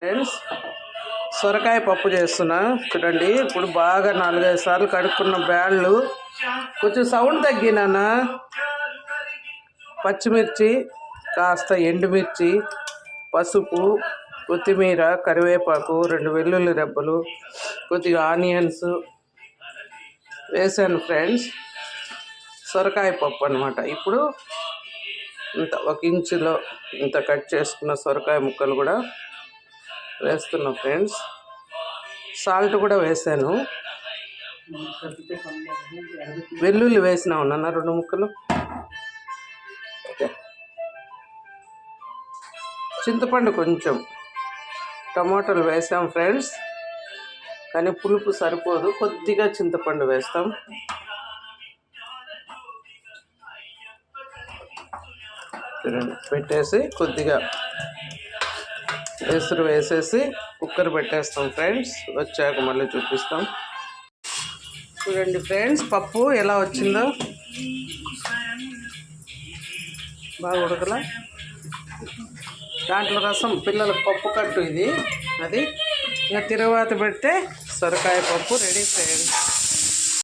Friends, సొరకాయ పప్పు చేస్తున్నా చూడండి. ఇప్పుడు బాగా 4-5 సార్లు కడుక్కున్న బ్యాళ్ళు కొంచెం సౌండ్ తగ్గినా, పచ్చిమిర్చి, కాస్త ఎండుమిర్చి, పసుపు, కొత్తిమీర, కరివేపాకు, 2 వెల్లుల్లి రెబ్బలు, కొద్దిగా ఆనియన్స్ వేసాను ఫ్రెండ్స్. సొరకాయ పప్పు అనమాట. ఇప్పుడు ఇంత 1 ఇంచులో ఇంత కట్ చేసుకున్న సొరకాయ ముక్కలు కూడా వేస్తున్నా ఫ్రెండ్స్. సాల్ట్ కూడా వేసాను. వెల్లుల్లి వేసినా ఉన్నా 2 ముక్కలు. చింతపండు కొంచెం, టమాటాలు వేసాం ఫ్రెండ్స్, కానీ పులుపు సరిపోదు, కొద్దిగా చింతపండు వేస్తాం. పెట్టేసి కొద్దిగా ఎసురు వేసేసి కుక్కర్ పెట్టేస్తాం ఫ్రెండ్స్. వచ్చాక మళ్ళీ చూపిస్తాం. చూడండి ఫ్రెండ్స్, పప్పు ఎలా వచ్చిందో. బాగా ఉడకలా. దాంట్లో రసం, పిల్లలకు పప్పు కట్టు ఇది, అది ఇంకా తిరువాత పెడితే సొరకాయ పప్పు రెడీ ఫ్రెండ్స్.